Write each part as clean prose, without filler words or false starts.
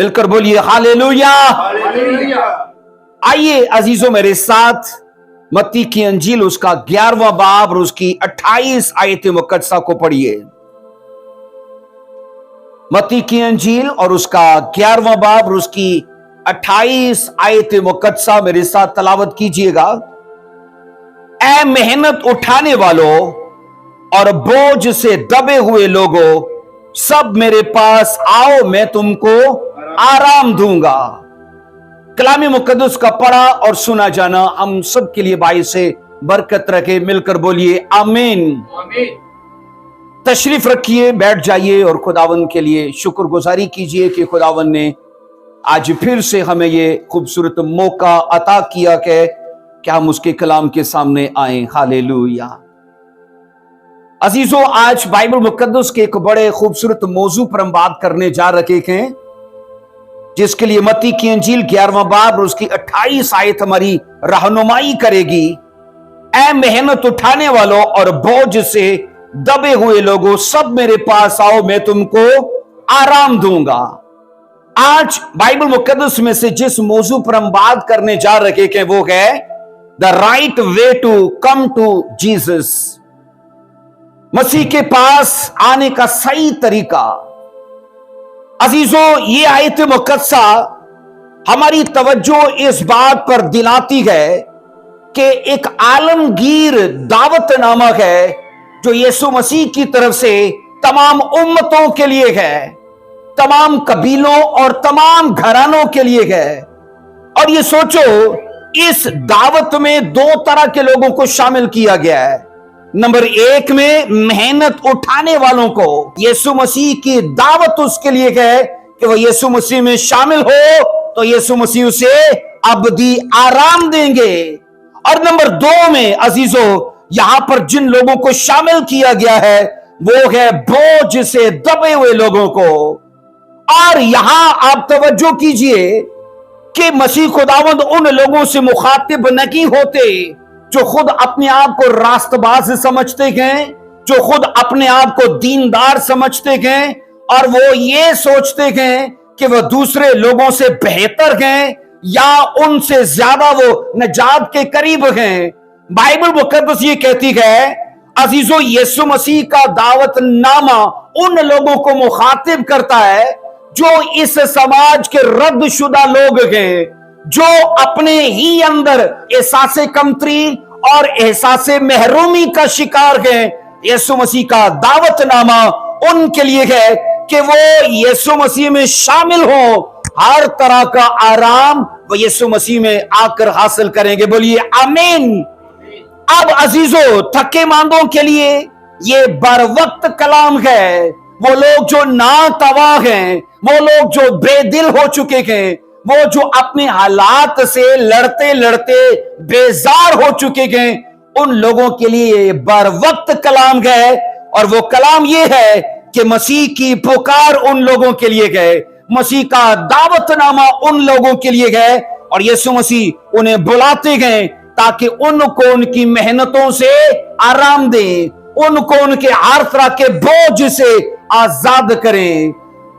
मिलकर बोलिए हालेलुया। आइए अजीजों मेरे साथ मत्ती की अंजील उसका 11वां बाब और उसकी 28 आयत मुकद्दसा को पढ़िए। मत्ती की अंजील और उसका 11वां बाब और उसकी 28 आयत मुकद्दसा मेरे साथ तलावत कीजिएगा। ऐ मेहनत उठाने वालों और बोझ से दबे हुए लोगों, सब मेरे पास आओ, मैं तुमको आराम दूंगा। कलामी मुकद्दस का पढ़ा और सुना जाना हम सब के लिए बाई से बरकत रखे। मिलकर बोलिए आमीन। तशरीफ रखिए, बैठ जाइए और खुदावन के लिए शुक्रगुजारी कीजिए कि खुदावन ने आज फिर से हमें ये खूबसूरत मौका अता किया कि हम उसके कलाम के सामने आए। हालेलुया। अजीजों, आज बाइबल मुकद्दस के एक बड़े खूबसूरत मौजू पर हम बात करने जा रहे हैं, जिसके लिए मत्ती की अंजील 11वां बाब और उसकी 28 आयत हमारी रहनुमाई करेगी। ऐ मेहनत उठाने वालों और बोझ से दबे हुए लोगों, सब मेरे पास आओ, मैं तुमको आराम दूंगा। आज बाइबल मुकद्दस में से जिस मौजू पर हम बात करने जा रहे हैं वो है the right way to come to Jesus. मसीह के पास आने का सही तरीका। अजीजों, ये आयत मुकद्दसा हमारी तवज्जो इस बात पर दिलाती है कि एक आलमगीर दावतनामा है जो यीशु मसीह की तरफ से तमाम उम्मतों के लिए है, तमाम कबीलों और तमाम घरानों के लिए है। और ये सोचो, इस दावत में दो तरह के लोगों को शामिल किया गया है। नंबर 1 में मेहनत उठाने वालों को यीशु मसीह की दावत उसके लिए है कि वह यीशु मसीह में शामिल हो तो यीशु मसीह उसे अबदी आराम देंगे। और नंबर 2 में अजीजों, यहां पर जिन लोगों को शामिल किया गया है वो है बोझ से दबे हुए लोगों को। और यहां आप तवज्जो कीजिए कि मसीह खुदावंद उन लोगों से मुखातिब नहीं होते जो खुद अपने आप को रास्तबाज समझते हैं, जो खुद अपने आप को दीनदार समझते हैं और वो ये सोचते हैं कि वो दूसरे लोगों से बेहतर हैं या उनसे ज्यादा वो नजात के करीब हैं। बाइबल मुकद्दस ये कहती है अजीजों, यीशु मसीह का दावतनामा उन लोगों को मुखातिब करता है जो इस समाज के रद्दशुदा लोग हैं, जो अपने ही अंदर एहसासे कमतरी और एहसासे महरूमी का शिकार हैं। यीशु मसीह का दावतनामा उनके लिए है कि वो यीशु मसीह में शामिल हो, हर तरह का आराम वो यीशु मसीह में आकर हासिल करेंगे। बोलिए आमीन। अब अजीजों, थके मांदों के लिए ये बर वक्त कलाम है। वो लोग जो नातवा हैं, वो लोग जो बेदिल हो चुके हैं, वो जो अपने हालात से लड़ते लड़ते बेजार हो चुके हैं, उन लोगों के लिए बर वक्त कलाम है। और वो कलाम ये है कि मसीह की पुकार उन लोगों के लिए है, मसीह का दावतनामा उन लोगों के लिए है। और यीशु मसीह उन्हें बुलाते हैं ताकि उनको उनकी मेहनतों से आराम दें, उनको उनके हर तरह के बोझ से आजाद करें।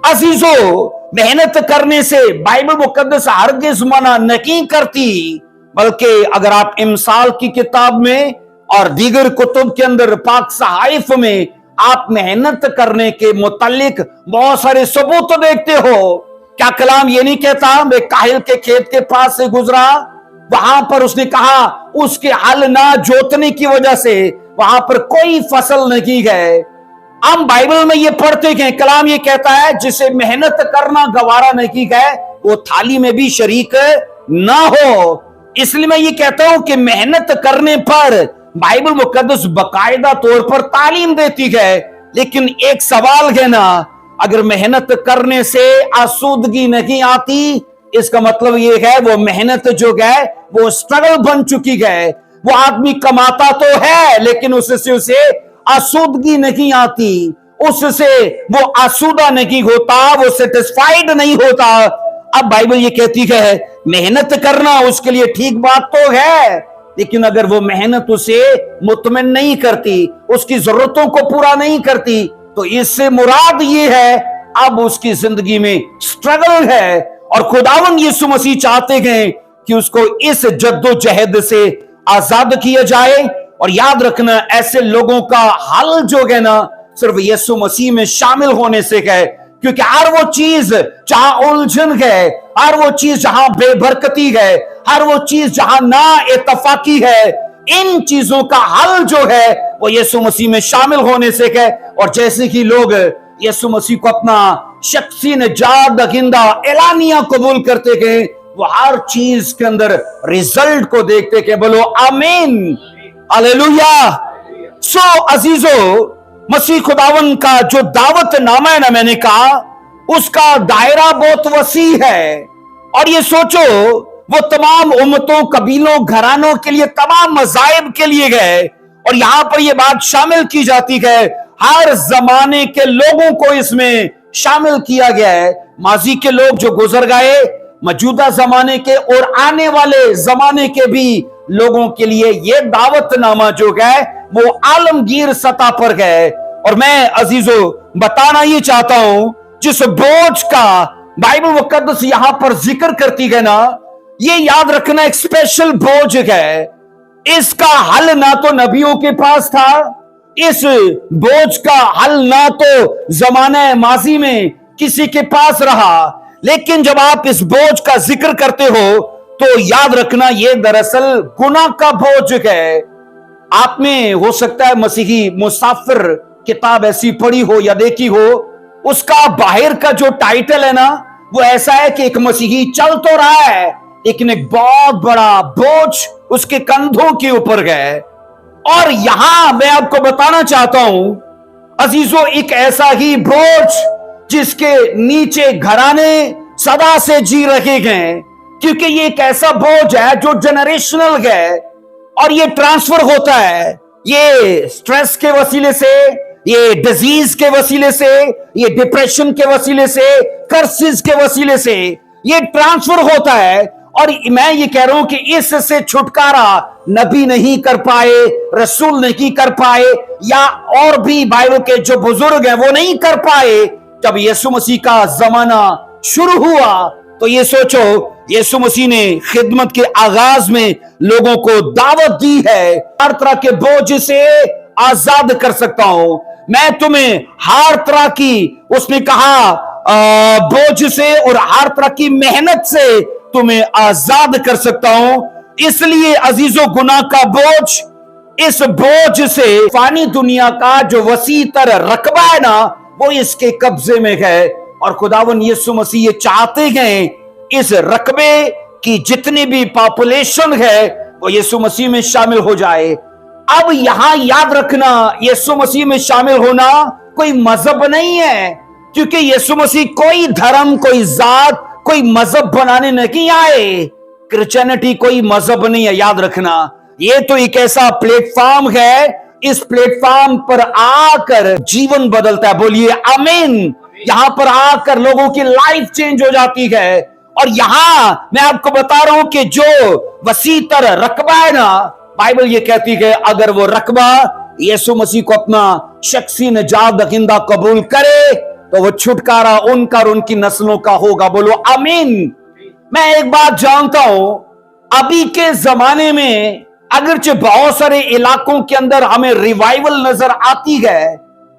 अजीजों, मेहनत करने से बाइबल मुकद्दस हरगिज मना नहीं करती, बल्कि अगर आप इमसाल की किताब में और दीगर कुतुब के अंदर पाक सहाइफ में आप मेहनत करने के मुतालिक बहुत सारे सबूत देखते हो। क्या कलाम ये नहीं कहता, मैं काहिल के खेत के पास से गुजरा, वहां पर उसने कहा उसके हल ना जोतने की वजह से वहां पर कोई फसल नहीं है। हम बाइबल में ये पढ़ते हैं, कलाम ये कहता है जिसे मेहनत करना गवारा नहीं है वो थाली में भी शरीक ना हो। इसलिए मैं ये कहता हूं कि मेहनत करने पर बाइबल मुकद्दस बकायदा तौर पर तालीम देती है। लेकिन एक सवाल है ना, अगर मेहनत करने से आसूदगी नहीं आती, इसका मतलब ये है वो मेहनत जो है वो स्ट्रगल बन चुकी है। वो आदमी कमाता तो है लेकिन उससे उसे आसूदगी नहीं आती, उससे वो आसूदा नहीं होता, वो सेटिस्फाइड नहीं होता। अब बाइबल ये कहती है मेहनत करना उसके लिए ठीक बात तो है, लेकिन अगर वो मेहनत उसे मुतमिन नहीं करती, उसकी जरूरतों को पूरा नहीं करती, तो इससे मुराद ये है अब उसकी जिंदगी में स्ट्रगल है, और खुदावन यीशु मसीह चाहते हैं कि उसको इस जद्दोजहद से आजाद किया जाए। और याद रखना, ऐसे लोगों का हल जो है ना, सिर्फ यीशु मसीह में शामिल होने से है, क्योंकि हर वो चीज जहां उलझन है, हर वो चीज जहां बेबरकती है, हर वो चीज जहां ना इत्तफाकी है, इन चीजों का हल जो है वो यीशु मसीह में शामिल होने से है। और जैसे कि लोग यीशु मसीह को अपना शख्सी निजात दहिंदा एलानिया कबूल करते गए, वो हर चीज के अंदर रिजल्ट को देखते के। बोलो आमीन, हालेलुया। सो अजीजो, मसीह खुदावन का जो दावत नामा है ना, मैंने कहा उसका दायरा बहुत वसी है। और ये सोचो, वो तमाम उम्मतों, कबीलों, घरानों के लिए, तमाम मज़ाहिब के लिए गए। और यहां पर ये बात शामिल की जाती है, हर जमाने के लोगों को इसमें शामिल किया गया है। माजी के लोग जो गुजर गए, मौजूदा जमाने के और आने वाले जमाने के भी लोगों के लिए ये दावतनामा जो है वो आलमगीर सतह पर है। और मैं अजीजों बताना ये चाहता हूं, जिस बोझ का बाइबल मुकद्दस यहां पर जिक्र करती है ना, ये याद रखना एक स्पेशल बोझ है। इसका हल ना तो नबियों के पास था, इस बोझ का हल ना तो जमाने माजी में किसी के पास रहा। लेकिन जब आप इस बोझ का जिक्र करते हो तो याद रखना, ये दरअसल गुनाह का बोझ है। आप में हो सकता है मसीही मुसाफिर किताब ऐसी पढ़ी हो या देखी हो, उसका बाहर का जो टाइटल है ना, वो ऐसा है कि एक मसीही चल तो रहा है, लेकिन एक बहुत बड़ा बोझ उसके कंधों के ऊपर है। और यहां मैं आपको बताना चाहता हूं अजीजों, एक ऐसा ही बोझ जिसके नीचे घराने सदा से जी रहे हैं, क्योंकि ये एक ऐसा बोझ है जो जनरेशनल है और ये ट्रांसफर होता है। ये स्ट्रेस के वसीले से, ये डिजीज के वसीले से, ये डिप्रेशन के वसीले से, कर्सेस के वसीले से ये ट्रांसफर होता है। और मैं ये कह रहा हूं कि इससे छुटकारा नबी नहीं कर पाए, रसूल नहीं कर पाए, या और भी बाइबल के जो बुजुर्ग हैं वो नहीं कर पाए। जब यीशु मसीह का जमाना शुरू हुआ तो ये सोचो, यीशु मसीह ने खिदमत के आगाज में लोगों को दावत दी है, हर तरह के बोझ से आजाद कर सकता हूं मैं तुम्हें, हर तरह की, उसने कहा बोझ से और हर तरह की मेहनत से तुम्हें आजाद कर सकता हूं। इसलिए अजीजों, गुनाह का बोझ, इस बोझ से फानी दुनिया का जो वसी तर रकबा है ना, वो इसके कब्जे में है। और खुदावन यीशु मसीह ये चाहते हैं इस रकबे की जितनी भी पॉपुलेशन है वो यीशु मसीह में शामिल हो जाए। अब यहां याद रखना, यीशु मसीह में शामिल होना कोई मजहब नहीं है, क्योंकि यीशु मसीह कोई धर्म, कोई जात, कोई मजहब बनाने नहीं आए। क्रिश्चियनिटी कोई मजहब नहीं है, याद रखना। ये तो एक ऐसा प्लेटफॉर्म है, इस प्लेटफॉर्म पर आकर जीवन बदलता है। बोलिए आमीन। यहां पर आकर लोगों की लाइफ चेंज हो जाती है। और यहां मैं आपको बता रहा हूं कि जो वसीतर रकबा है ना, बाइबल ये कहती है अगर वो रकबा यीशु मसीह को अपना शख्सी निजात दहिंदा कबूल करे तो वो छुटकारा उनका और उनकी नस्लों का होगा। बोलो आमीन। मैं एक बात जानता हूं, अभी के जमाने में अगरचे बहुत सारे इलाकों के अंदर हमें रिवाइवल नजर आती है,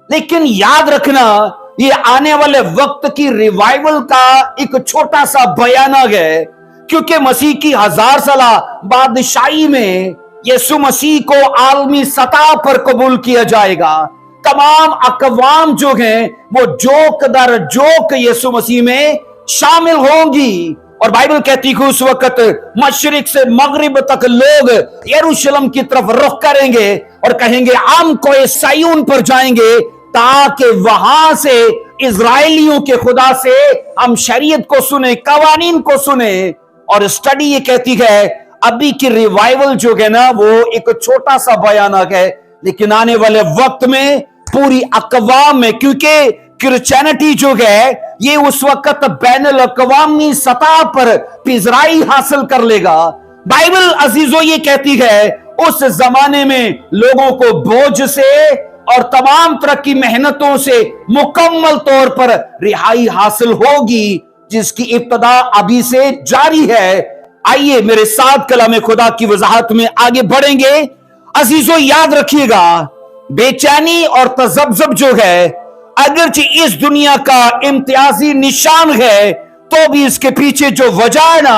लेकिन याद रखना ये आने वाले वक्त की रिवाइवल का एक छोटा सा बयान है, क्योंकि मसीह की 1000 साला बादशाही में यीशु मसीह को आलमी सतह पर कबूल किया जाएगा। तमाम अकवाम जो हैं वो जोक दर जोक यीशु मसीह में शामिल होंगी। और बाइबल कहती है उस वक्त मशरिक से मगरिब तक लोग यरूशलेम की तरफ रुख करेंगे और कहेंगे हम कोई सायून पर जाएंगे, ताकि वहां से इजराइलियों के खुदा से हम शरीयत को सुने, कवानीन को सुने। और स्टडी ये कहती है अभी की रिवाइवल जो है ना वो एक छोटा सा बयान है, लेकिन आने वाले वक्त में पूरी अकवाम में, क्योंकि क्रिश्चियनिटी जो है ये उस वक्त बैनुल अक़वामी सतह पर पिज़राई हासिल कर लेगा। बाइबल अजीजों ये कहती है उस जमाने में लोगों को बोझ से और तमाम तरह की मेहनतों से मुकम्मल तौर पर रिहाई हासिल होगी, जिसकी इब्तदा अभी से जारी है। आइए मेरे साथ कलाम खुदा की वजाहत में आगे बढ़ेंगे। अजीजों, याद रखिएगा, बेचैनी और तजब्जुब जो है, अगरचे इस दुनिया का इम्तियाजी निशान है, तो भी इसके पीछे जो वजह है ना,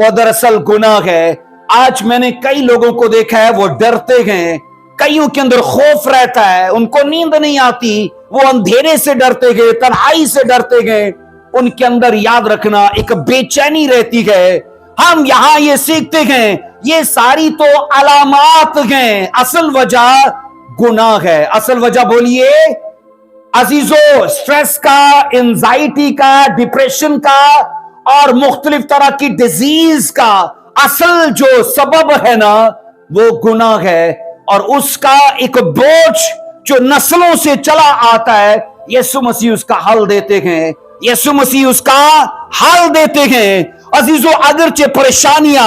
वो दरअसल गुनाह है। आज मैंने कई लोगों को देखा है, वो डरते हैं, कईयों के अंदर खौफ रहता है, उनको नींद नहीं आती, वो अंधेरे से डरते गए, तन्हाई से डरते गए, उनके अंदर याद रखना एक बेचैनी रहती है। हम यहां ये सीखते हैं, ये सारी तो अलामात हैं, असल वजह गुनाह है। असल वजह बोलिए अजीजों, स्ट्रेस का, एंजाइटी का, डिप्रेशन का और मुख्तलिफ तरह की डिजीज का असल जो सबब है ना, वो गुनाह है। और उसका एक बोझ जो नस्लों से चला आता है, यीशु मसीह उसका हल देते हैं, यीशु मसीह उसका हल देते हैं। अजीजों, अगरचे परेशानियां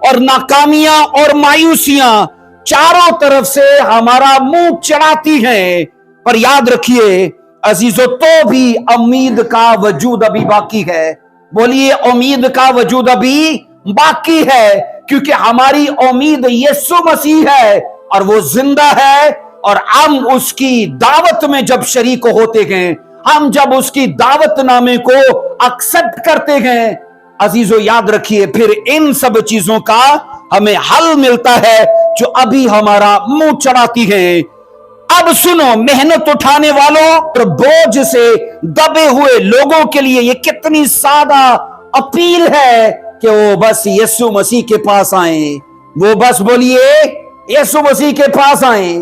और नाकामियां और मायूसियां चारों तरफ से हमारा मुंह चढ़ाती हैं, पर याद रखिए अजीजों, तो भी उम्मीद का वजूद अभी बाकी है। बोलिए, उम्मीद का वजूद अभी बाकी है, क्योंकि हमारी उम्मीद यीशु मसीह है और वो जिंदा है। और हम उसकी दावत में जब शरीक होते हैं, हम जब उसकी दावतनामे को एक्सेप्ट करते हैं, अजीजों याद रखिए, फिर इन सब चीजों का हमें हल मिलता है जो अभी हमारा मुंह चढ़ाती है। अब सुनो, मेहनत उठाने वालों और बोझ से दबे हुए लोगों के लिए ये कितनी सादा अपील है कि वो बस यीशु मसीह के पास आए। वो बस बोलिए यीशु मसीह के पास आए।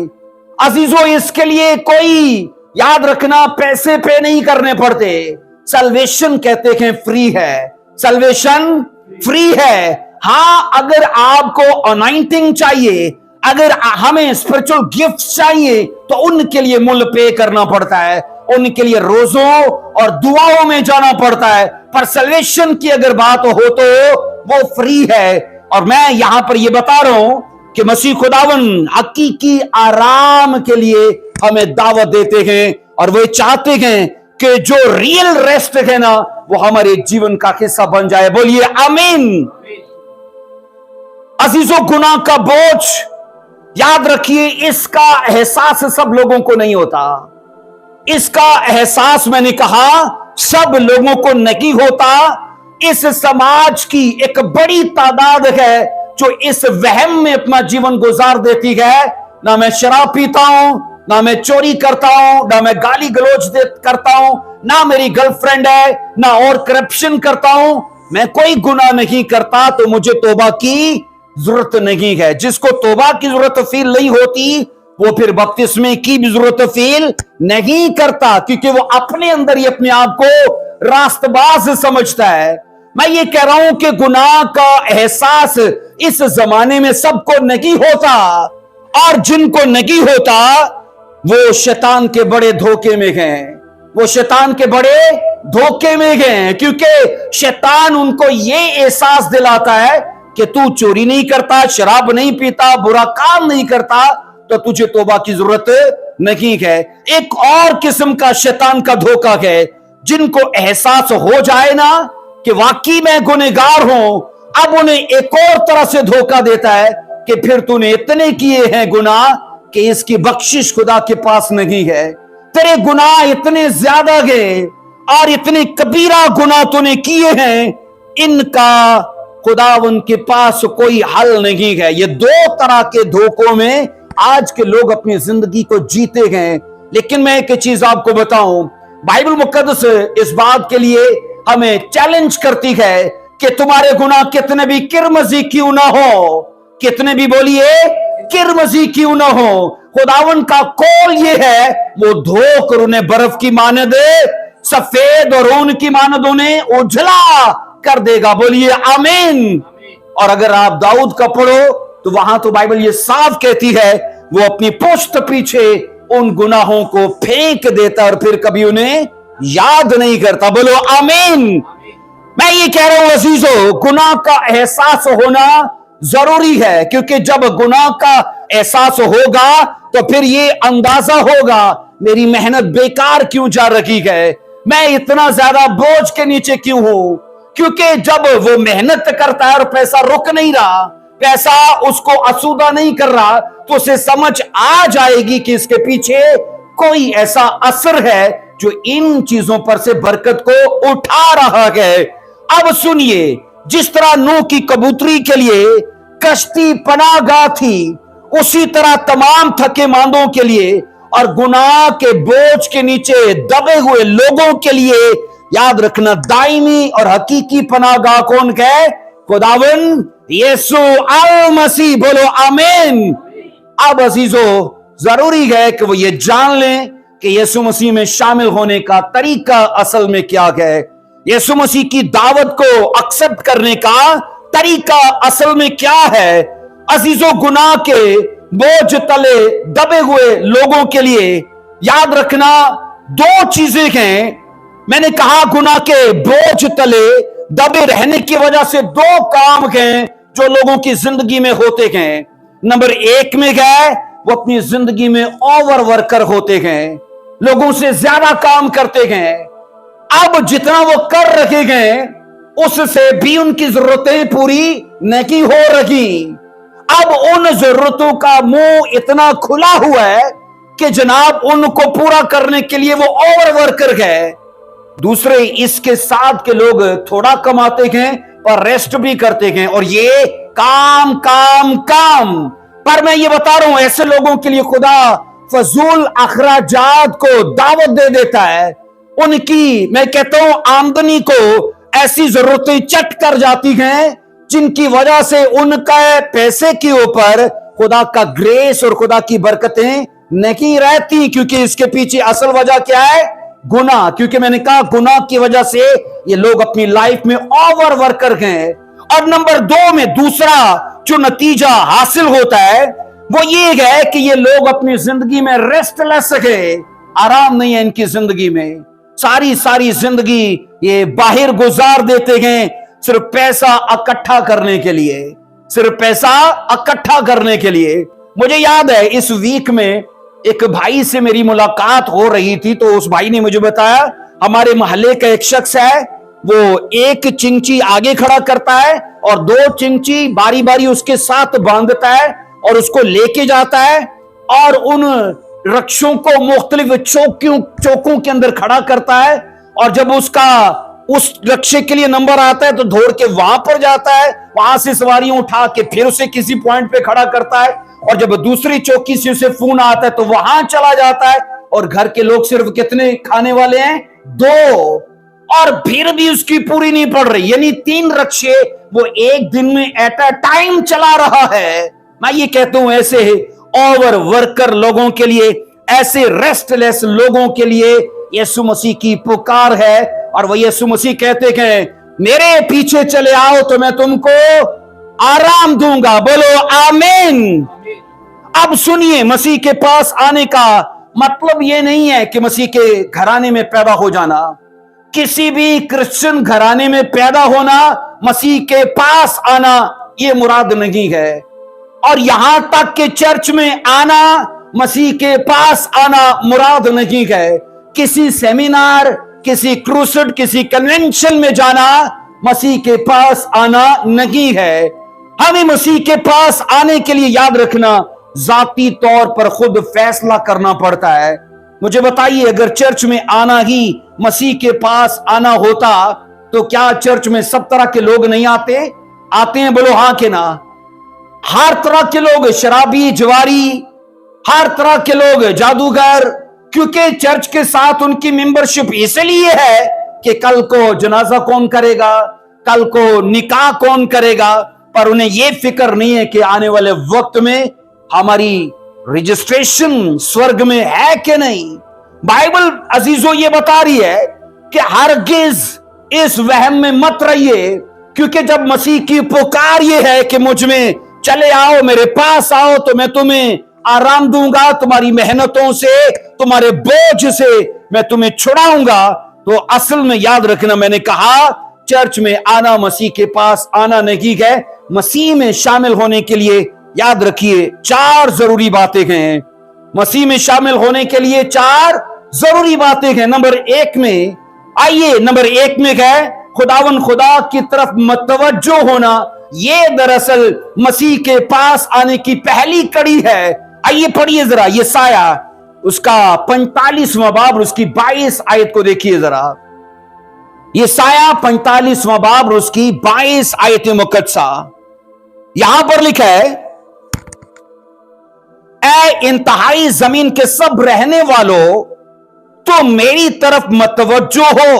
अजीजों, इसके लिए कोई याद रखना पैसे पे नहीं करने पड़ते। सल्वेशन कहते हैं फ्री है, सल्वेशन फ्री है। हाँ, अगर आपको अनॉइंटिंग चाहिए, अगर हमें स्पिरिचुअल गिफ्ट चाहिए, तो उनके लिए मूल्य पे करना पड़ता है, उनके लिए रोजों और दुआओं में जाना पड़ता है। पर सल्वेशन की अगर बात हो तो वो फ्री है। और मैं यहां पर ये बता रहा हूं कि मसीह खुदावन हकीकी आराम के लिए हमें दावत देते हैं, और वो चाहते हैं कि जो रियल रेस्ट है ना, वो हमारे जीवन का हिस्सा बन जाए। बोलिए आमीन। अजीजों, गुनाह का बोझ याद रखिए, इसका एहसास सब लोगों को नहीं होता। इसका एहसास मैंने कहा सब लोगों को नहीं होता। इस समाज की एक बड़ी तादाद है जो इस वहम में अपना जीवन गुजार देती है, ना मैं शराब पीता हूं, ना मैं चोरी करता हूं, ना मैं गाली गलौज करता हूं, ना मेरी गर्लफ्रेंड है, ना और करप्शन करता हूं, मैं कोई गुनाह नहीं करता, तो मुझे तौबा की जरूरत नहीं है। जिसको तौबा की जरूरत फील नहीं होती, वो फिर बपतिस्मे की भी जरूरत फील नहीं करता, क्योंकि वो अपने अंदर ही अपने आप को रास्तबाज समझता है। मैं ये कह रहा हूं कि गुनाह का एहसास इस जमाने में सबको नहीं होता, और जिनको नहीं होता वो शैतान के बड़े धोखे में हैं, वो शैतान के बड़े धोखे में हैं, क्योंकि शैतान उनको ये एहसास दिलाता है कि तू चोरी नहीं करता, शराब नहीं पीता, बुरा काम नहीं करता, तो तुझे तौबा की जरूरत नहीं है। एक और किस्म का शैतान का धोखा है, जिनको एहसास हो जाए ना कि वाकई में गुनहगार हूं, अब उन्हें एक और तरह से धोखा देता है कि फिर तूने इतने किए हैं गुनाह कि इसकी बख्शिश खुदा के पास नहीं है। तेरे गुनाह इतने ज्यादा हैं और इतने कबीरा गुनाह तूने किए हैं, इनका खुदावन के पास कोई हल नहीं है। ये दो तरह के धोखों में आज के लोग अपनी जिंदगी को जीते हैं। लेकिन मैं एक चीज आपको बताऊं, बाइबल मुकद्दस इस बात के लिए हमें चैलेंज करती है कि तुम्हारे गुनाह कितने भी किरमजी क्यों ना हो, कितने भी बोलिए किरमजी क्यों ना हो, खुदावन का कॉल ये है, वो धोकर उन्हें बर्फ की मानद सफेद और ऊन की मानद उन्हें उजला कर देगा। बोलिए आमीन। और अगर आप दाऊद का पढ़ो तो वहां तो बाइबल ये साफ कहती है, वो अपनी पुश्त पीछे उन गुनाहों को फेंक देता और फिर कभी उन्हें याद नहीं करता। बोलो आमीन। मैं ये कह रहा हूं अजीजों, गुनाह का एहसास होना जरूरी है, क्योंकि जब गुनाह का एहसास होगा तो फिर ये अंदाजा होगा मेरी मेहनत बेकार क्यों जा रही है, मैं इतना ज्यादा बोझ के नीचे क्यों हूं। क्योंकि जब वो मेहनत करता है और पैसा रुक नहीं रहा, पैसा उसको आसूदा नहीं कर रहा, तो उसे समझ आ जाएगी कि इसके पीछे कोई ऐसा असर है जो इन चीजों पर से बरकत को उठा रहा है। अब सुनिए, जिस तरह नूह की कबूतरी के लिए कश्ती पनाहगाह थी, उसी तरह तमाम थके मांदों के लिए और गुनाह के बोझ के नीचे दबे हुए लोगों के लिए याद रखना, दायमी और हकीकी पनाहगाह कौन है? खुदावन यीशु अल मसीह। बोलो आमीन। अब अजीजों, जरूरी है कि वो ये जान लें कि यीशु मसीह में शामिल होने का तरीका असल में क्या है। यीशु मसीह की दावत को एक्सेप्ट करने का तरीका असल में क्या है। अजीजों, गुनाह के बोझ तले दबे हुए लोगों के लिए याद रखना, दो चीजें हैं। मैंने कहा गुनाह के बोझ तले दबे रहने की वजह से दो काम हैं जो लोगों की जिंदगी में होते हैं। नंबर एक में है, वो अपनी जिंदगी में ओवर वर्कर होते हैं, लोगों से ज्यादा काम करते हैं। अब जितना वो कर रहे हैं उससे भी उनकी जरूरतें पूरी नहीं हो रही। अब उन जरूरतों का मुंह इतना खुला हुआ है कि जनाब उनको पूरा करने के लिए वो ओवर वर्कर है। दूसरे इसके साथ के लोग थोड़ा कमाते हैं और रेस्ट भी करते हैं, और ये काम काम काम। पर मैं ये बता रहा हूं, ऐसे लोगों के लिए खुदा फजूल अखराजात को दावत दे देता है। उनकी, मैं कहता हूं, आमदनी को ऐसी जरूरतें चट कर जाती हैं जिनकी वजह से उनका पैसे के ऊपर खुदा का ग्रेस और खुदा की बरकतें नहीं रहती। क्योंकि इसके पीछे असल वजह क्या है? गुनाह। क्योंकि मैंने कहा गुनाह की वजह से ये लोग अपनी लाइफ में ओवर वर्कर हैं। और नंबर दो में दूसरा जो नतीजा हासिल होता है वो ये है कि ये लोग अपनी जिंदगी में रेस्टलेस है, आराम नहीं है इनकी जिंदगी में। सारी सारी जिंदगी ये बाहर गुजार देते हैं सिर्फ पैसा इकट्ठा करने के लिए, सिर्फ पैसा इकट्ठा करने के लिए। मुझे याद है इस वीक में एक भाई से मेरी मुलाकात हो रही थी, तो उस भाई ने मुझे बताया हमारे मोहल्ले का एक शख्स है, वो एक चिंची आगे खड़ा करता है और दो चिंची बारी बारी उसके साथ बांधता है और उसको लेके जाता है और उन रक्षों को मुख्तलिफ चौकों के अंदर खड़ा करता है। और जब उसका उस रक्षे के लिए नंबर आता है तो दौड़ के वहां पर जाता है, वहां से सवारियां उठा के फिर उसे किसी पॉइंट पे खड़ा करता है, और जब दूसरी चौकी से उसे फोन आता है तो वहां चला जाता है। और घर के लोग सिर्फ कितने खाने वाले हैं? 2, और फिर भी उसकी पूरी नहीं पड़ रही, यानी 3 रक्षे वो एक दिन में एट अ टाइम चला रहा है। मैं ये कहता हूं ऐसे ओवर वर्कर लोगों के लिए, ऐसे रेस्टलेस लोगों के लिए यीशु मसीह की पुकार है। और वो यीशु मसीह कहते हैं मेरे पीछे चले आओ तो मैं तुमको आराम दूंगा। बोलो आमीन। अब सुनिए, मसीह के पास आने का मतलब यह नहीं है कि मसीह के घराने में पैदा हो जाना। किसी भी क्रिश्चियन घराने में पैदा होना, मसीह के पास आना, यह मुराद नहीं है। और यहां तक कि चर्च में आना, मसीह के पास आना मुराद नहीं है। किसी सेमिनार, किसी क्रूसेड, किसी कन्वेंशन में जाना मसीह के पास आना नहीं है। हमें मसीह के पास आने के लिए याद रखना, जाती तौर पर खुद फैसला करना पड़ता है। मुझे बताइए, अगर चर्च में आना ही मसीह के पास आना होता तो क्या चर्च में सब तरह के लोग नहीं आते? आते हैं, बोलो हां के ना। हर तरह के लोग, शराबी, जवारी, हर तरह के लोग, जादूगर, क्योंकि चर्च के साथ उनकी मेंबरशिप इसलिए है कि कल को जनाजा कौन करेगा, कल को निकाह कौन करेगा। पर उन्हें यह फिक्र नहीं है कि आने वाले वक्त में हमारी रजिस्ट्रेशन स्वर्ग में है कि नहीं। बाइबल अजीजों ये बता रही है कि हरगिज इस वहम में मत रहिए, क्योंकि जब मसीह की पुकार ये है कि मुझ में चले आओ, मेरे पास आओ तो मैं तुम्हें आराम दूंगा, तुम्हारी मेहनतों से, तुम्हारे बोझ से मैं तुम्हें छुड़ाऊंगा, तो असल में याद रखना, मैंने कहा चर्च में आना मसीह के पास आना नहीं है। मसीह में शामिल होने के लिए याद रखिए 4 जरूरी बातें हैं। मसीह में शामिल होने के लिए 4 जरूरी बातें हैं। नंबर 1 में आइए, नंबर 1 में है खुदावन खुदा की तरफ मतवज्जो होना। ये दरअसल मसीह के पास आने की पहली कड़ी है। आइए पढ़िए जरा यशाया उसका 45वां बाब उसकी 22 आयत को देखिए जरा। यशाया 45वां बाब उसकी 22 आयत मुकद्दसा। यहां पर लिखा है, ऐ इंतहाई जमीन के सब रहने वालों, तो मेरी तरफ मतवज्जो हो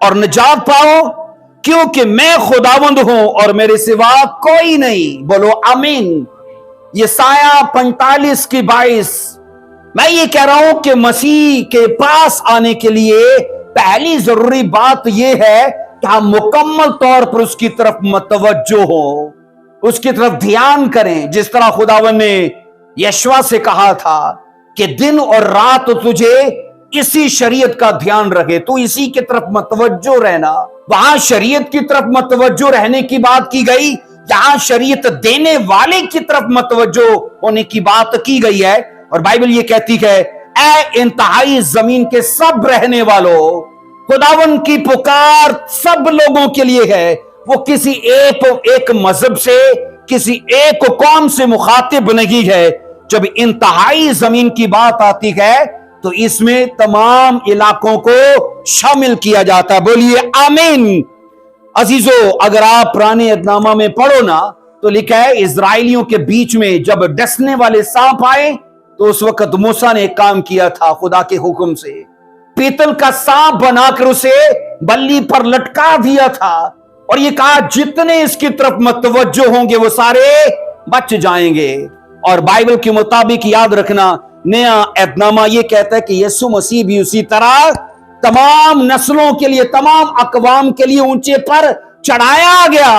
और निजात पाओ, क्योंकि मैं खुदावंद हूं और मेरे सिवा कोई नहीं। बोलो आमीन। यशाया 45 की 22। मैं ये कह रहा हूं कि मसीह के पास आने के लिए पहली जरूरी बात यह है कि हम मुकम्मल तौर पर उसकी तरफ मतवज्जो हो, उसकी तरफ ध्यान करें। जिस तरह खुदावन ने यशवा से कहा था कि दिन और रात तुझे इसी शरीयत का ध्यान रखे, तू इसी की तरफ मतवज्जो रहना। वहां शरीयत की तरफ मतवज्जो रहने की बात की गई, यहां शरीयत देने वाले की तरफ मतवज्जो होने की बात की गई है। और बाइबल ये कहती है, ऐ इंतहाई जमीन के सब रहने वालों, खुदावन की पुकार सब लोगों के लिए है। वो किसी एक मजहब से, किसी एक कौम से मुखातिब नहीं है। जब इंतहाई जमीन की बात आती है तो इसमें तमाम इलाकों को शामिल किया जाता है। बोलिए आमीन। अजीजों, अगर आप पुराने अहदनामा में पढ़ो ना तो लिखा है, इजराइलियों के बीच में जब डसने वाले सांप आए तो उस वक्त मूसा ने एक काम किया था खुदा के हुक्म से, पीतल का सांप बनाकर उसे बल्ली पर लटका दिया था और ये कहा जितने इसकी तरफ मतवज्जो होंगे वो सारे बच जाएंगे। और बाइबल के मुताबिक याद रखना, नया एहदनामा ये कहता है कि यीशु मसीह भी उसी तरह तमाम नस्लों के लिए, तमाम अकवाम के लिए ऊंचे पर चढ़ाया गया।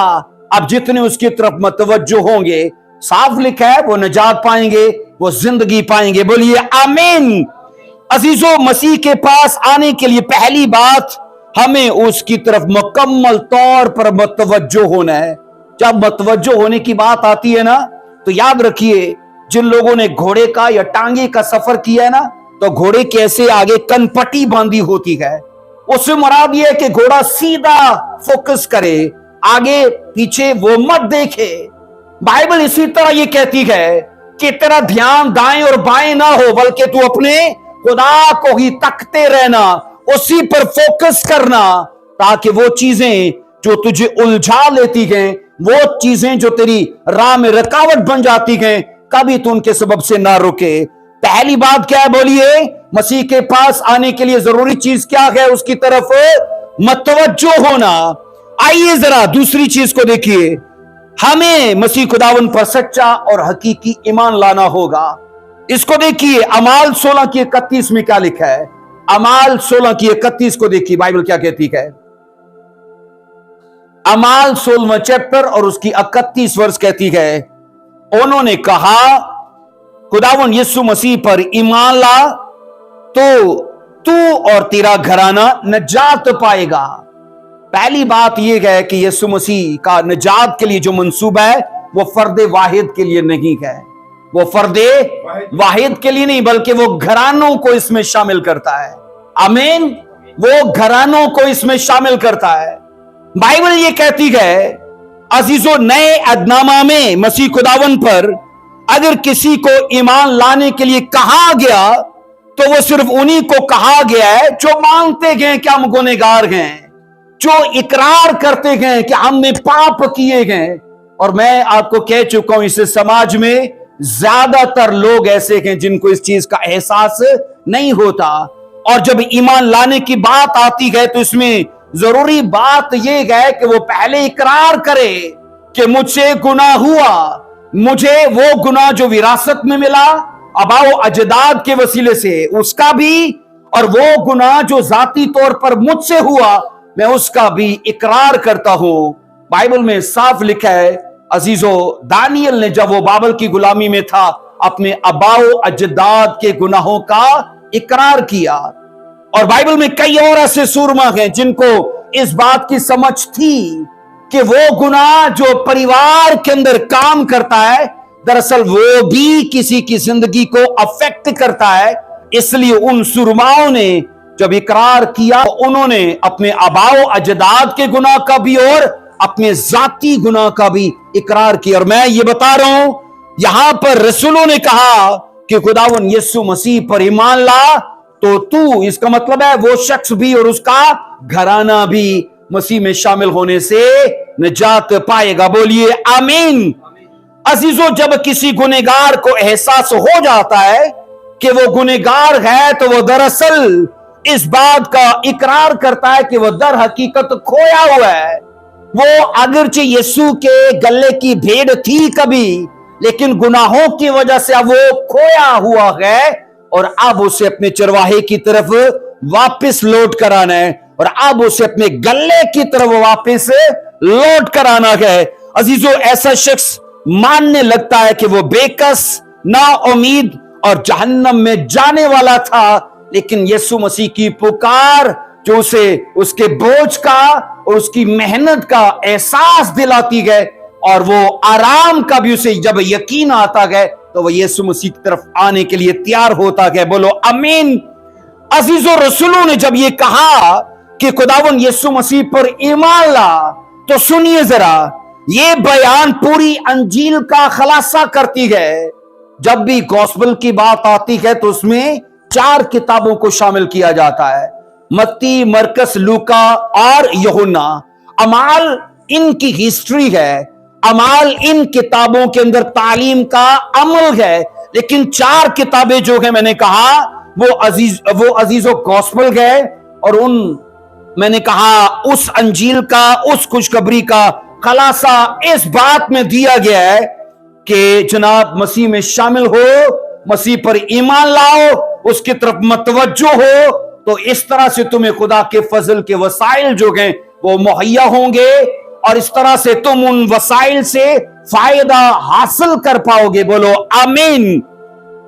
अब जितने उसकी तरफ मतवज्जो होंगे, साफ लिखा है, वो निजात पाएंगे, वो जिंदगी पाएंगे। बोलिए आमीन। अजीजों, मसीह के पास आने के लिए पहली बात, हमें उसकी तरफ मुकम्मल तौर पर मतवज्जो होना है। जब मतवज्जो होने की बात आती है ना, तो याद रखिए, जिन लोगों ने घोड़े का या टांगे का सफर किया है ना, तो घोड़े के ऐसे आगे कनपट्टी बांधी होती है। उससे मुराद यह है कि घोड़ा सीधा फोकस करे, आगे पीछे वो मत देखे। बाइबल इसी तरह ये कहती है कि तेरा ध्यान दाएं और बाएं ना हो, बल्कि तू अपने खुदा को ही तकते रहना, उसी पर फोकस करना, ताकि वो चीजें जो तुझे उलझा लेती हैं, वो चीजें जो तेरी राह में रुकावट बन जाती हैं, कभी तू उनके सबब से ना रुके। पहली बात क्या है? बोलिए, मसीह के पास आने के लिए जरूरी चीज क्या है? उसकी तरफ मतवज्जो होना। आइए जरा दूसरी चीज को देखिए, हमें मसीह खुदावन पर सच्चा और हकीकी ईमान लाना होगा। इसको देखिए, अमाल 16 की 31 में क्या लिखा है? अमाल 16 की 31 को देखिए, बाइबल क्या कहती है? अमाल 16वां चैप्टर और उसकी 31 वर्ष कहती है, उन्होंने कहा खुदावन यीशु मसीह पर ईमान ला तो तू और तेरा घराना निजात पाएगा। पहली बात यह है कि यीशु मसीह का निजात के लिए जो मंसूबा है वो फर्दे वाहिद के लिए नहीं है, वो फर्दे वाहिद के लिए नहीं, बल्कि वो घरानों को इसमें शामिल करता है। आमीन। वो घरानों को इसमें शामिल करता है। बाइबल ये कहती है अजीजों, नए अहदनामा में मसीह खुदावन पर अगर किसी को ईमान लाने के लिए कहा गया तो वो सिर्फ उन्हीं को कहा गया है जो मानते गए कि हम गुनहगार हैं, जो इकरार करते गए कि हमने पाप किए गए। और मैं आपको कह चुका हूं, इस समाज में ज्यादातर लोग ऐसे हैं जिनको इस चीज का एहसास नहीं होता। और जब ईमान लाने की बात आती है तो इसमें जरूरी बात यह है कि वो पहले इकरार करे कि मुझसे गुनाह हुआ, मुझे वो गुनाह जो विरासत में मिला अबाओ अजदाद के वसीले से उसका भी, और वो गुनाह जो जाती तौर पर मुझसे हुआ मैं उसका भी इकरार करता हूं। बाइबल में साफ लिखा है अजीजों, दानियल ने जब वो बाबल की गुलामी में था अपने अबाओ अजदाद के गुनाहों का इकरार किया। और बाइबल में कई और ऐसे सूरमा हैं जिनको इस बात की समझ थी कि वो गुनाह जो परिवार के अंदर काम करता है दरअसल वो भी किसी की जिंदगी को अफेक्ट करता है। इसलिए उन सुरमाओं ने जब इकरार किया, उन्होंने अपने आबाओ अजदाद के गुनाह का भी और अपने जाती गुनाह का भी इकरार किया। और मैं ये बता रहा हूं, यहां पर रसूलों ने कहा कि खुदावन यीशु मसीह पर ईमान ला तो तू, इसका मतलब है वो शख्स भी और उसका घराना भी मसीह में शामिल होने से निजात पाएगा। बोलिए आमीन। अजीजों, जब किसी गुनहगार को एहसास हो जाता है कि वो गुनहगार है, तो वो दरअसल इस बात का इकरार करता है कि वो दर हकीकत खोया हुआ है। वो अगरचे यीशु के गले की भेड़ थी कभी, लेकिन गुनाहों की वजह से अब वो खोया हुआ है और अब उसे अपने चरवाहे की तरफ वापस लौट कर आना है और अब उसे अपने गले की तरफ वापस लौट कर आना है। अजीजों, ऐसा शख्स मानने लगता है कि वो बेकस, ना उम्मीद और जहन्नम में जाने वाला था, लेकिन यीशु मसीह की पुकार जो उसे उसके बोझ का और उसकी मेहनत का एहसास दिलाती है और वो आराम का भी उसे जब यकीन आता है, तो वो यीशु मसीह की तरफ आने के लिए तैयार होता है। बोलो आमीन। अजीजों, रसूलों ने जब ये कहा कि खुदावन यीशु मसीह पर ईमान ला, तो सुनिए जरा, ये बयान पूरी अंजील का खुलासा करती है। जब भी गॉस्पेल की बात आती है तो उसमें 4 किताबों को शामिल किया जाता है, मत्ती, मरकस, लूका और यूहन्ना। अमाल इनकी हिस्ट्री है, अमाल इन किताबों के अंदर तालीम का अमल है। लेकिन 4 किताबें जो है, मैंने कहा वो अजीजों गॉस्पेल है और उन मैंने कहा उस अंजील का, उस खुशखबरी का खुलासा इस बात में दिया गया है कि जनाब मसीह में शामिल हो, मसीह पर ईमान लाओ, उसकी तरफ मतवज्जो हो, तो इस तरह से तुम्हें खुदा के फजल के वसाइल जो हैं वो मुहैया होंगे और इस तरह से तुम उन वसाइल से फायदा हासिल कर पाओगे। बोलो आमीन।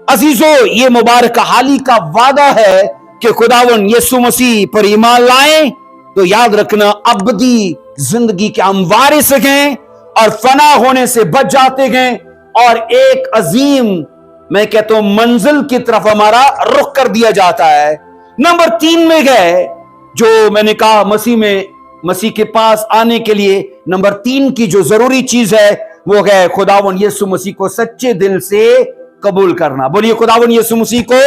अजीजों, ये मुबारक हाली का वादा है कि खुदावन यीशु मसीह पर ईमान लाएं तो याद रखना अबदी जिंदगी के हम वारिस हैं और फना होने से बच जाते हैं और एक अजीम, मैं कहता हूं, मंजिल की तरफ हमारा रुख कर दिया जाता है। नंबर 3 में है जो मैंने कहा मसीह के पास आने के लिए नंबर 3 की जो जरूरी चीज है वो है खुदावन यीशु मसीह को सच्चे दिल से कबूल करना। बोलिए खुदावन यीशु मसीह को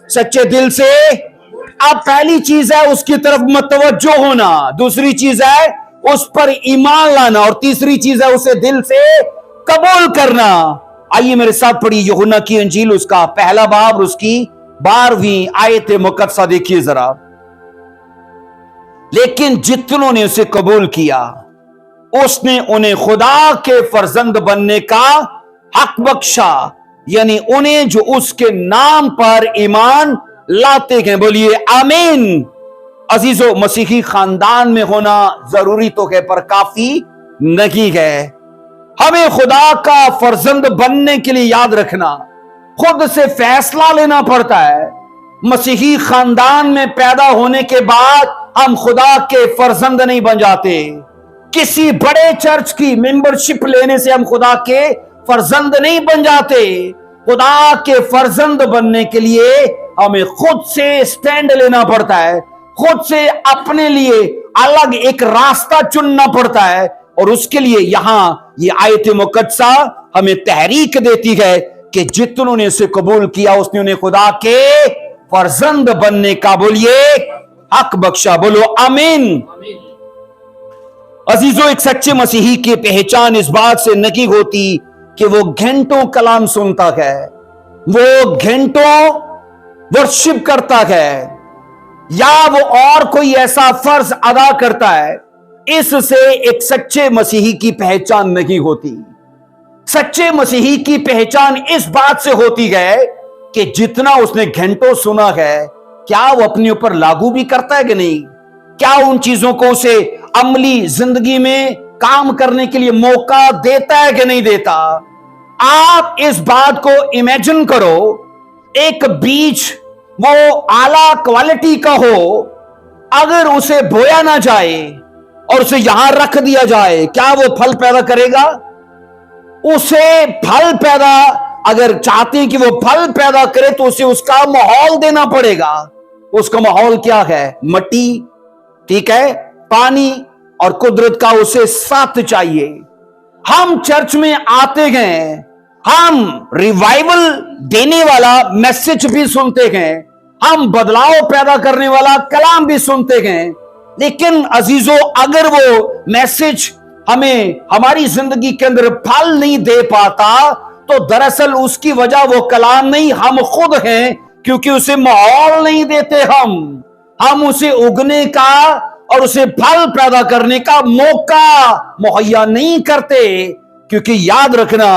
सच्चे दिल से। अब पहली चीज है उसकी तरफ मतवज्जो होना, दूसरी चीज है उस पर ईमान लाना और तीसरी चीज है उसे दिल से कबूल करना। आइए मेरे साथ पढ़िए यूहन्ना की अंजील, उसका पहला बाब, उसकी 12वीं आयत मुकद्दसा देखिए जरा। लेकिन जितनों ने उसे कबूल किया, उसने उन्हें खुदा के फर्जंद बनने का हक बख्शा, यानी उन्हें जो उसके नाम पर ईमान लाते हैं। बोलिए आमीन। अजीजों, मसीही खानदान में होना जरूरी तो है पर काफी नहीं है। हमें खुदा का फर्जंद बनने के लिए याद रखना खुद से फैसला लेना पड़ता है। मसीही खानदान में पैदा होने के बाद हम खुदा के फर्जंद नहीं बन जाते। किसी बड़े चर्च की मेंबरशिप लेने से हम खुदा के फर्जंद नहीं बन जाते। खुदा के फर्जंद बनने के लिए हमें खुद से स्टैंड लेना पड़ता है, खुद से अपने लिए अलग एक रास्ता चुनना पड़ता है और उसके लिए यहां ये आयत मुकद्दसा हमें तहरीक देती है कि जितनों ने इसे कबूल किया उसने उन्हें खुदा के फर्जंद बनने का, बोलिए, हक बख्शा। बोलो आमीन। अजीजों, एक सच्चे मसीही की पहचान इस बात से नहीं होती कि वो घंटों कलाम सुनता है, वो घंटों वर्शिप करता है या वो और कोई ऐसा फर्ज अदा करता है। इससे एक सच्चे मसीही की पहचान नहीं होती। सच्चे मसीही की पहचान इस बात से होती है कि जितना उसने घंटों सुना है, क्या वो अपने ऊपर लागू भी करता है कि नहीं, क्या उन चीजों को उसे अमली जिंदगी में काम करने के लिए मौका देता है कि नहीं देता। आप इस बात को इमेजिन करो, एक बीज वो आला क्वालिटी का हो, अगर उसे बोया ना जाए और उसे यहां रख दिया जाए, क्या वो फल पैदा करेगा? उसे फल पैदा, अगर चाहते हैं कि वो फल पैदा करे तो उसे उसका माहौल देना पड़ेगा। उसका माहौल क्या है? मिट्टी, ठीक है, पानी और कुदरत का उसे साथ चाहिए। हम चर्च में आते हैं, हम रिवाइवल देने वाला मैसेज भी सुनते हैं, हम बदलाव पैदा करने वाला कलाम भी सुनते हैं, लेकिन अजीजों अगर वो मैसेज हमें हमारी जिंदगी के अंदर फल नहीं दे पाता तो दरअसल उसकी वजह वो कलाम नहीं, हम खुद हैं, क्योंकि उसे माहौल नहीं देते। हम उसे उगने का और उसे फल पैदा करने का मौका मुहैया नहीं करते। क्योंकि याद रखना,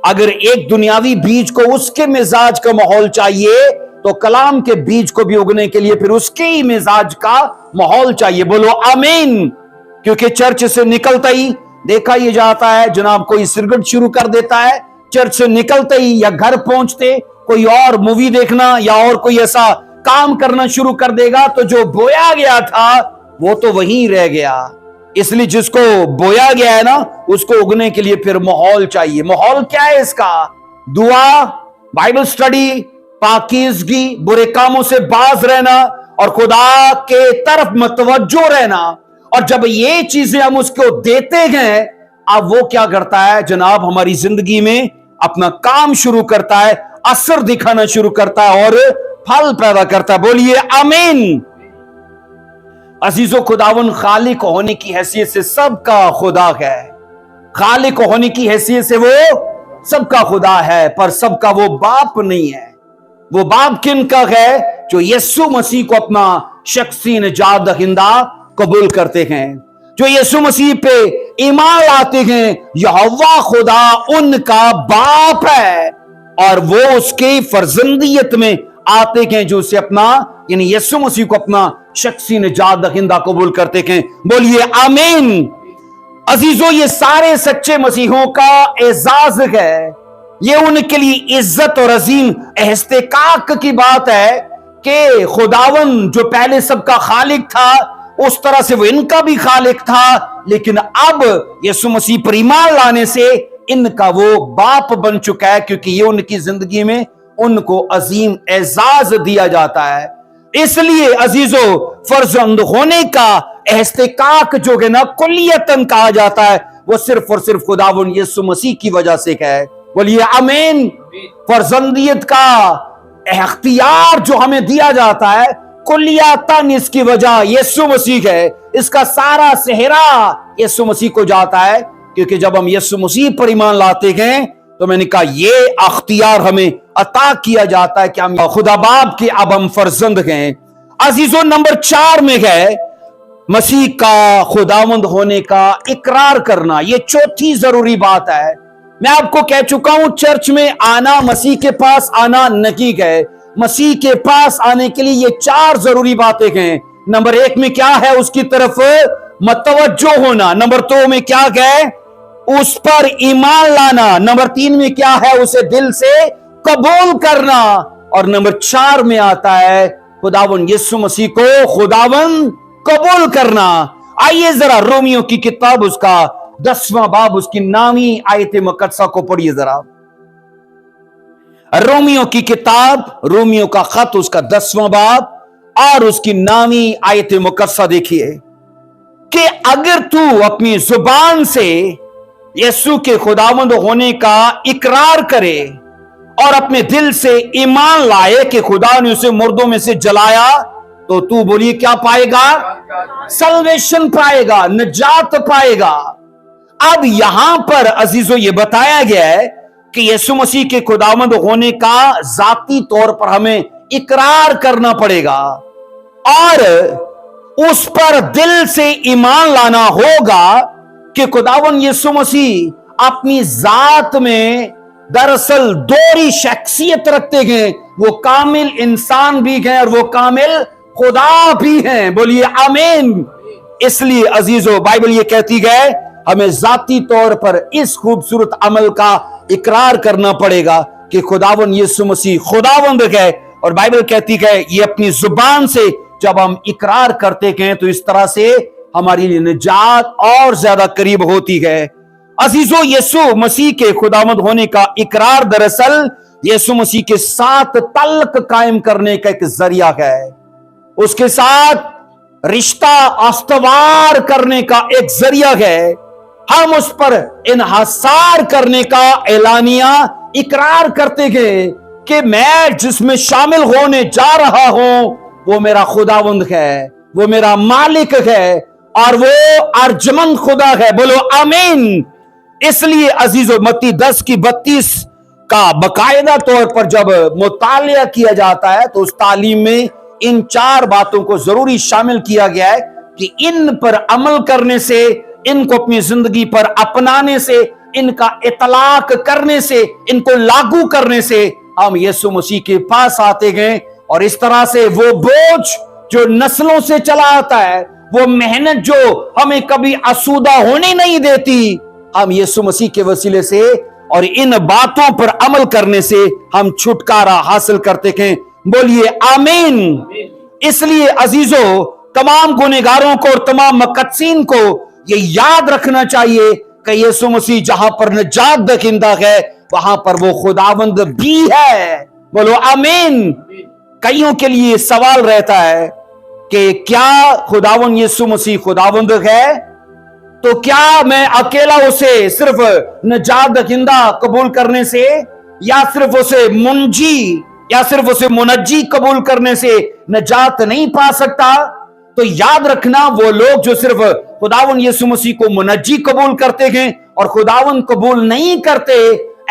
अगर एक दुनियावी बीज को उसके मिजाज का माहौल चाहिए तो कलाम के बीज को भी उगने के लिए फिर उसके ही मिजाज का माहौल चाहिए। बोलो आमीन। क्योंकि चर्च से निकलता ही देखा ये जाता है, जनाब कोई सिगरेट शुरू कर देता है, चर्च से निकलते ही या घर पहुंचते कोई और मूवी देखना या और कोई ऐसा काम करना शुरू कर देगा, तो जो बोया गया था वो तो वहीं रह गया। इसलिए जिसको बोया गया है ना, उसको उगने के लिए फिर माहौल चाहिए। माहौल क्या है इसका? दुआ, बाइबल स्टडी, पाकीज़गी, बुरे कामों से बाज रहना और खुदा के तरफ मतवज्जो रहना। और जब ये चीजें हम उसको देते हैं, अब वो क्या करता है जनाब? हमारी जिंदगी में अपना काम शुरू करता है, असर दिखाना शुरू करता है और फल पैदा करता है। बोलिए आमीन। अजीजों, खुदावन खालिक होने की हैसियत से सबका खुदा है। खालिक होने की हैसियत से वो सबका खुदा है, पर सबका वो बाप नहीं है। वो बाप किन का है? जो यीशु मसीह को अपना शख्सी निजात दहिंदा कबूल करते हैं, जो यीशु मसीह पे ईमान लाते हैं। यहोवा खुदा उनका बाप है और वो उसके फर्जंदियत में आते हैं, जो उसे अपना यानी यीशु मसीह को अपना शख्सी निजात दहिंदा कबूल करते हैं। बोलिए आमीन। अजीजों, ये सारे सच्चे मसीहों का एजाज है। ये उनके लिए इज्जत और अजीम एहस्तेकाक की बात है कि खुदावन जो पहले सबका खालिक था, उस तरह से वो इनका भी खालिक था, लेकिन अब यीशु मसीह पर ईमान लाने से इनका वो बाप बन चुका है, क्योंकि ये उनकी जिंदगी में उनको अजीम एजाज दिया जाता है। इसलिए अजीजों, फर्जंद होने का एहस्तेकाक जो है ना, कुल्लियतन कहा जाता है, वो सिर्फ और सिर्फ खुदावन यीशु मसीह की वजह से है। बोलिए आमीन। फर्जंदियत का इख्तियार जो हमें दिया जाता है, कुल्लियतन इसकी वजह यीशु मसीह है। इसका सारा सेहरा यीशु मसीह को जाता है, क्योंकि जब हम यीशु मसीह पर ईमान लाते हैं तो मैंने कहा ये अख्तियार हमें अता किया जाता है कि हम खुदा बाप के अब हम फर्जंद हैं। अजीजों, नंबर 4 में है मसीह का खुदावंद होने का इकरार करना। ये चौथी जरूरी बात है। मैं आपको कह चुका हूं, चर्च में आना मसीह के पास आना नहीं है। मसीह के पास आने के लिए ये 4 जरूरी बातें हैं। नंबर 1 में क्या है? उसकी तरफ मतवज्जो होना। नंबर 2 में क्या है? उस पर ईमान लाना। नंबर 3 में क्या है? उसे दिल से कबूल करना। और नंबर 4 में आता है खुदावन यीशु मसीह को खुदावन कबूल करना। आइए जरा रोमियो की किताब उसका 10वां बाब, उसकी नामी आयत मुकद्दसा को पढ़िए जरा। रोमियो की किताब, रोमियो का खत, उसका 10वां बाब और उसकी नामी आयत मुकद्दसा देखिए कि अगर तू अपनी जुबान से यीशु के खुदावंद होने का इकरार करे और अपने दिल से ईमान लाए कि खुदा ने उसे मुर्दों में से जलाया, तो तू बोलिए क्या पाएगा? सल्वेशन पाएगा, निजात पाएगा। अब यहां पर अजीजों ये बताया गया है कि यीशु मसीह के खुदावंद होने का जाती तौर पर हमें इकरार करना पड़ेगा और उस पर दिल से ईमान लाना होगा कि खुदावंद यीशु मसीह अपनी जात में दरअसल दोहरी शख्सियत रखते हैं। वो कामिल इंसान भी हैं और वो कामिल खुदा भी हैं। बोलिए आमीन। इसलिए अजीजों, बाइबल ये कहती है हमें जाती तौर पर इस खूबसूरत अमल का इकरार करना पड़ेगा कि खुदावंद यीशु मसीह खुदावंद है। और बाइबल कहती है ये अपनी जुबान से जब हम इकरार करते हैं तो इस तरह से हमारी निजात और ज्यादा करीब होती है। अजीजों, यीशु मसीह के खुदावंद होने का इकरार दरअसल यीशु मसीह के साथ तल्क कायम करने का एक जरिया है, उसके साथ रिश्ता अस्तवार करने का एक जरिया है। हम उस पर इन्हासार करने का एलानिया इकरार करते हैं कि मैं जिसमें शामिल होने जा रहा हूं वो मेरा खुदावंद है, वो मेरा मालिक है और वो अर्जमंद खुदा है। बोलो आमीन। इसलिए अजीजों, मत्ती 10 की 32 का बकायदा तौर पर जब मुतालिया किया जाता है तो उस तालीम में इन 4 बातों को जरूरी शामिल किया गया है कि इन पर अमल करने से, इनको अपनी जिंदगी पर अपनाने से, इनका इतलाक करने से, इनको लागू करने से हम यीशु मसीह के पास आते गए। और इस तरह से वो बोझ जो नस्लों से चला आता है, वो मेहनत जो हमें कभी आसूदा होने नहीं देती, हम यीशु मसीह के वसीले से और इन बातों पर अमल करने से हम छुटकारा हासिल करते हैं। बोलिए आमीन। इसलिए अजीजों, तमाम गुनहगारों को और तमाम मुकद्दसीन को ये याद रखना चाहिए कि यीशु मसीह जहां पर निजात दहिंदा है वहां पर वो खुदावंद भी है। बोलो आमीन। कईयों के लिए सवाल रहता है कि क्या खुदावंद यीशु मसीह खुदावंद है तो क्या मैं अकेला उसे सिर्फ निजात दहिंदा कबूल करने से, या सिर्फ उसे मुंजी या सिर्फ उसे मुनज्जी कबूल करने से निजात नहीं पा सकता? तो याद रखना, वो लोग जो सिर्फ खुदावंद यीशु मसीह को मुनज्जी कबूल करते हैं और खुदावंद कबूल नहीं करते,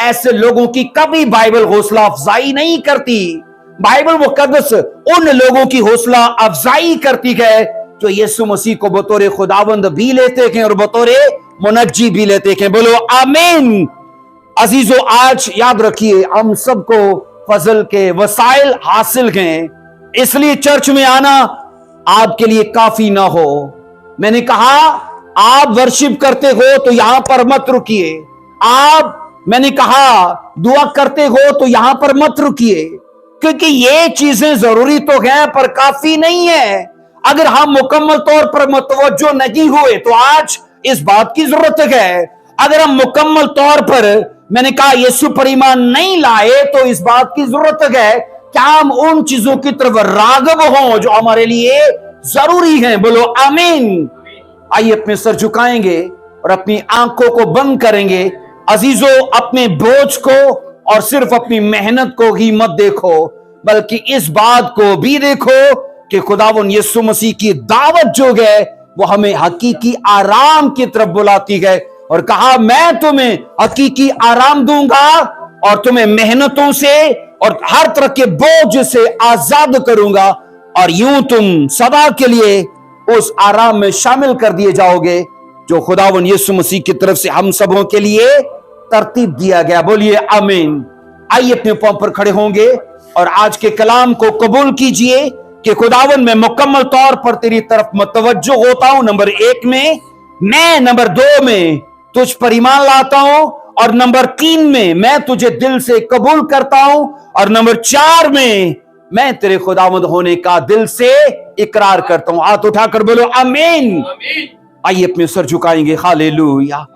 ऐसे लोगों की कभी बाइबल हौसला अफजाई नहीं करती। बाइबल मुकद्दस उन लोगों की हौसला अफजाई करती है जो यीशु मसीह को बतौर खुदावंद भी लेते हैं और बतौर मुनज्जी भी लेते हैं। बोलो आमीन। अजीजों, आज याद रखिए, हम सबको फजल के वसाइल हासिल हैं, इसलिए चर्च में आना आपके लिए काफी ना हो। मैंने कहा, आप वर्शिप करते हो तो यहां पर मत रुकिए। मैंने कहा दुआ करते हो तो यहां पर मत रुकिए, क्योंकि ये चीजें जरूरी तो हैं पर काफी नहीं है। अगर हम मुकम्मल तौर पर मुतवज्जो नहीं हुए तो आज इस बात की जरूरत है। अगर हम मुकम्मल तौर पर, मैंने कहा, यीशु पर ईमान नहीं लाए तो इस बात की जरूरत है क्या हम उन चीजों की तरफ रागब हों जो हमारे लिए जरूरी हैं। बोलो आमीन। आइए अपने सर झुकाएंगे और अपनी आंखों को बंद करेंगे। अजीजों, अपने बोझ को और सिर्फ अपनी मेहनत को ही मत देखो, बल्कि इस बात को भी देखो कि खुदावंद यीशु मसीह की दावत जो है वो हमें हकीकी आराम की तरफ बुलाती है। और कहा, मैं तुम्हें हकीकी आराम दूंगा और तुम्हें मेहनतों से और हर तरह के बोझ से आजाद करूंगा, और यूं तुम सदा के लिए उस आराम में शामिल कर दिए जाओगे जो खुदावंद यीशु मसीह की तरफ से हम सबों के लिए तरतीब दिया गया। बोलिए आमीन। आइए अपने पांव पर खड़े होंगे और आज के कलाम को कबूल कीजिए कि खुदावंद, मैं मुकम्मल तौर पर तेरी तरफ मुतवज्जो होता हूं। नंबर 1 में मैं, नंबर 2 में तुझ पर ईमान लाता हूं, और नंबर 3 में मैं तुझे दिल से कबूल करता हूं, और नंबर 4 में मैं तेरे खुदावंद होने का दिल से इकरार करता हूं। हाथ उठाकर बोलो आमीन। आइए अपने सर झुकाएंगे। हालेलुया।